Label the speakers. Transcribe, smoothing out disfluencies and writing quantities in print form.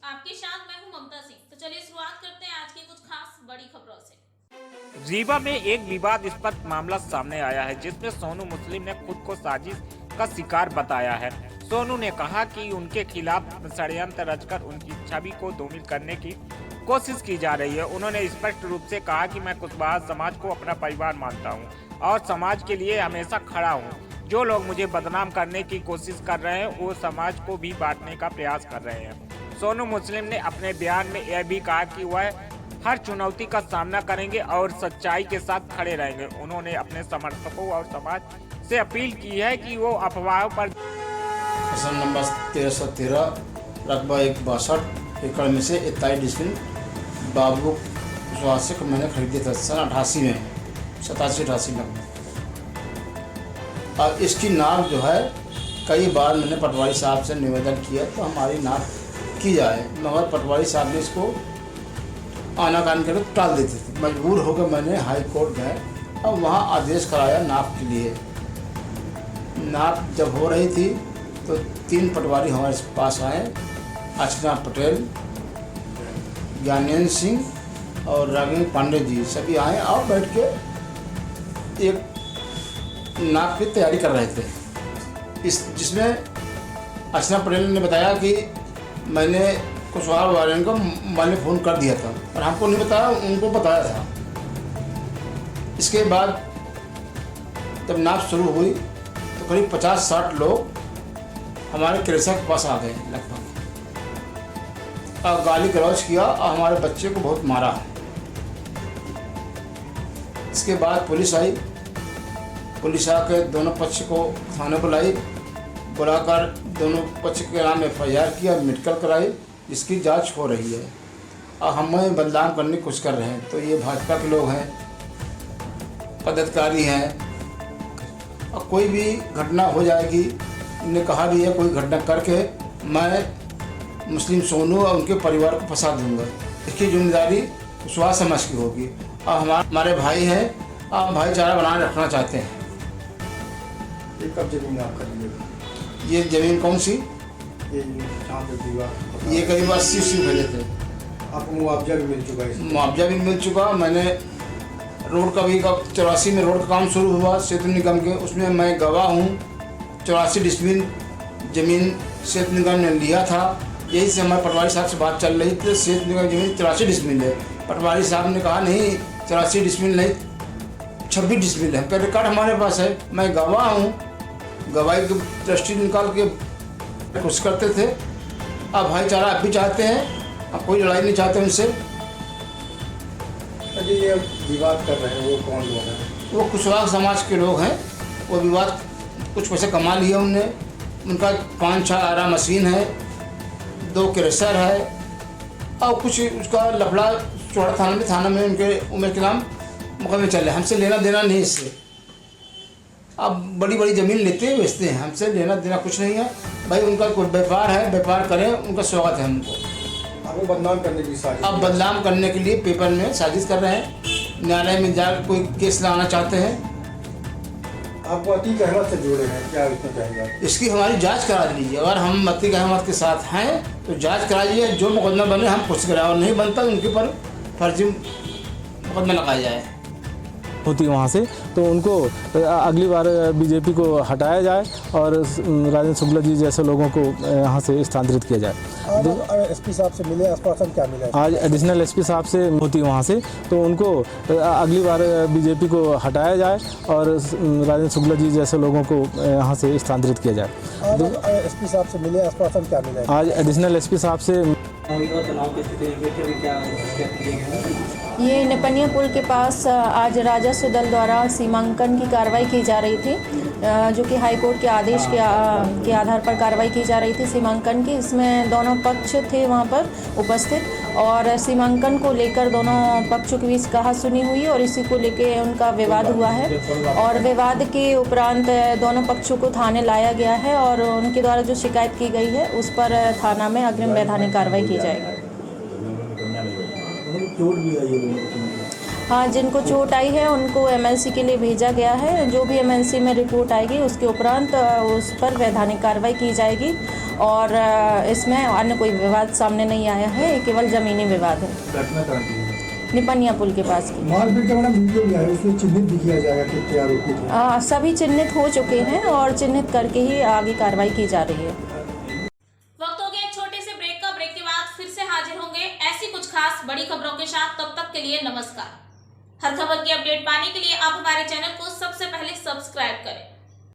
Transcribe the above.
Speaker 1: आपके साथ मैं हूं ममता सिंह। तो चलिए शुरुआत करते हैं आज की कुछ खास बड़ी खबरों से।
Speaker 2: रीवा में एक विवादास्पद मामला सामने आया है जिसमें सोनू मुस्लिम ने खुद को साजिश का शिकार बताया है। सोनू ने कहा कि उनके खिलाफ षड्यंत्र रचकर उनकी छवि को धूमिल करने की कोशिश की जा रही है। उन्होंने स्पष्ट रूप से कहा कि मैं कुशवाहा समाज को अपना परिवार मानता हूं और समाज के लिए हमेशा खड़ा हूं। जो लोग मुझे बदनाम करने की कोशिश कर रहे हैं वो समाज को भी बांटने का प्रयास कर रहे हैं। सोनू मुस्लिम ने अपने बयान में यह भी कहा कि वह हर चुनौती का सामना करेंगे और सच्चाई के साथ खड़े रहेंगे। उन्होंने अपने समर्थकों और समाज से अपील की है कि वो अफवाहों पर
Speaker 3: फसल नंबर 1313 रकबा 162 एकड़ में से 41 डिसमिल बाबू कुशवाहा से मैंने खरीदे थे सन 88 में 87-88 में। अब इसकी नाप जो है कई बार मैंने पटवारी साहब से निवेदन किया तो हमारी नाप की जाए, मगर पटवारी साहब ने इसको आनाकानी करके टाल देते थे। मजबूर होकर मैंने हाई कोर्ट गए और वहाँ आदेश कराया नाप के लिए। नाप जब हो रही थी तो 3 पटवारी हमारे पास आए, अर्चना पटेल, ज्ञानेंद्र सिंह और राघवेंद्र पांडे जी, सभी आए और बैठ के एक नाप की तैयारी कर रहे थे। जिसमें अर्चना पटेल ने बताया कि मैंने कुशवाहा वाले को मैंने फ़ोन कर दिया था और हमको नहीं बताया, उनको बताया था। इसके बाद जब नाप शुरू हुई तो करीब 50-60 लोग हमारे क्रेशर के पास आ गए लगभग, और गाली गलौज किया और हमारे बच्चे को बहुत मारा। इसके बाद पुलिस आई, पुलिस आकर दोनों पक्ष को थाने बुलाई, बुलाकर दोनों पक्ष के नाम FIR किया, मेडिकल कराई, जिसकी जांच हो रही है। और हमें बदनाम करने की कोशिश कर रहे हैं। तो ये भाजपा के लोग हैं, पदाधिकारी हैं, और कोई भी घटना हो जाएगी, इन्हें कहा भी है कोई घटना करके मैं मुस्लिम सोनू और उनके परिवार को फंसा दूंगा। इसकी जिम्मेदारी कुशवाहा समाज की होगी। और हमारे भाई हैं और भाईचारा बनाए रखना चाहते हैं।
Speaker 4: ये कब जमीन आप करेंगे?
Speaker 3: ये ज़मीन कौन सी?
Speaker 4: ये जहाँ पे विवाद,
Speaker 3: ये करीब 80 भेजे थे।
Speaker 4: आपको मुआवजा भी मिल चुका है?
Speaker 3: मुआवजा भी मिल चुका। मैंने रोड का भी 84 में रोड का काम शुरू हुआ सेतु निगम के, उसमें मैं गवाह हूँ। 84 डिसमिल ज़मीन सेतु निगम ने लिया था। यही से हमारे पटवारी साहब से बात चल रही थी, सेतु निगम ज़मीन 83 डिसमिल है। पटवारी साहब ने कहा नहीं 84 डिसमिल नहीं 26 डिसमिल है। कह रिकॉर्ड हमारे पास है, मैं गवाह हूँ। गवाही की दृष्टि निकाल के कोशिश करते थे। अब भाईचारा अब भी चाहते हैं, अब कोई लड़ाई नहीं चाहते उनसे।
Speaker 4: अजय, ये विवाद कर रहे हैं वो कौन लोग हैं?
Speaker 3: वो कुशवाहा समाज के लोग हैं। वो विवाद कुछ पैसे कमा लिया उनने। उनका 5-6 आरा मशीन है, 2 क्रेशर है, और कुछ उसका लफड़ा चौड़ा थाना में उनके उम्र के नाम मुकदमे चल रहे। हमसे लेना देना नहीं इससे। अब बड़ी बड़ी ज़मीन लेते हैं, बेचते हैं, हमसे लेना देना कुछ नहीं है। भाई उनका कोई व्यापार है, व्यापार करें, उनका स्वागत है हमको।
Speaker 4: आपको बदनाम करने की साजिश?
Speaker 3: अब बदनाम करने के लिए पेपर में साजिश कर रहे हैं, न्यायालय में जाकर कोई केस लाना चाहते हैं।
Speaker 4: आपको अतीक अहमद से जोड़े हैं, क्या इतना चाहेंगे आप?
Speaker 3: इसकी हमारी जांच करा दीजिए। अगर हम अतीक अहमद के साथ हैं तो जांच कराइए, जो मुकदमा बने हम कोशिश करें, और नहीं बनता उनके ऊपर फर्जी मुकदमा लगाया जाए
Speaker 5: होती वहाँ से। तो उनको अगली बार बीजेपी को हटाया जाए और राजेंद्र शुक्ला जी जैसे लोगों को यहाँ से स्थानांतरित किया जाए।
Speaker 4: SP साहब से मिले, आश्वासन क्या मिला?
Speaker 5: आज एडिशनल SP साहब से होती वहाँ से, तो उनको अगली बार बीजेपी को हटाया जाए और राजेंद्र शुक्ला जी जैसे लोगों को यहाँ से स्थानांतरित किया जाए।
Speaker 4: SP साहब से मिले, आश्वासन क्या मिला?
Speaker 5: आज एडिशनल SP साहब से
Speaker 6: ये निपनिया पुल के पास आज राजस्व दल द्वारा सीमांकन की कार्रवाई की जा रही थी, जो कि हाई कोर्ट के आदेश के आधार पर कार्रवाई की जा रही थी सीमांकन की। इसमें दोनों पक्ष थे वहाँ पर उपस्थित और सीमांकन को लेकर दोनों पक्षों के बीच कहा सुनी हुई और इसी को लेकर उनका विवाद हुआ है। और विवाद के उपरांत दोनों पक्षों को थाने लाया गया है और उनके द्वारा जो शिकायत की गई है उस पर थाना में अग्रिम वैधानिक कार्रवाई की जाएगी। हाँ, जिनको चोट आई है उनको एमएलसी के लिए भेजा गया है। जो भी एमएलसी में रिपोर्ट आएगी उसके उपरांत उस पर वैधानिक कार्रवाई की जाएगी और इसमें अन्य कोई विवाद सामने नहीं आया है, ये केवल ज़मीनी विवाद है।
Speaker 4: घटना कहाँ की है?
Speaker 6: निपनिया पुल के पास की।
Speaker 4: मारपीट का बड़ा वीडियो भी है, उसमें चिन्हित भी किया जाएगा कितने आरोपी थे।
Speaker 6: सभी चिन्हित हो चुके हैं और चिन्हित करके ही आगे कार्रवाई की जा रही है।
Speaker 1: वक्त हो गया एक छोटे से ब्रेक का। ब्रेक के बाद फिर से हाजिर होंगे ऐसी कुछ खास बड़ी खबरों के साथ। तब तक के लिए नमस्कार। हर खबर की अपडेट पाने के लिए आप हमारे चैनल को सबसे पहले सब्सक्राइब करें।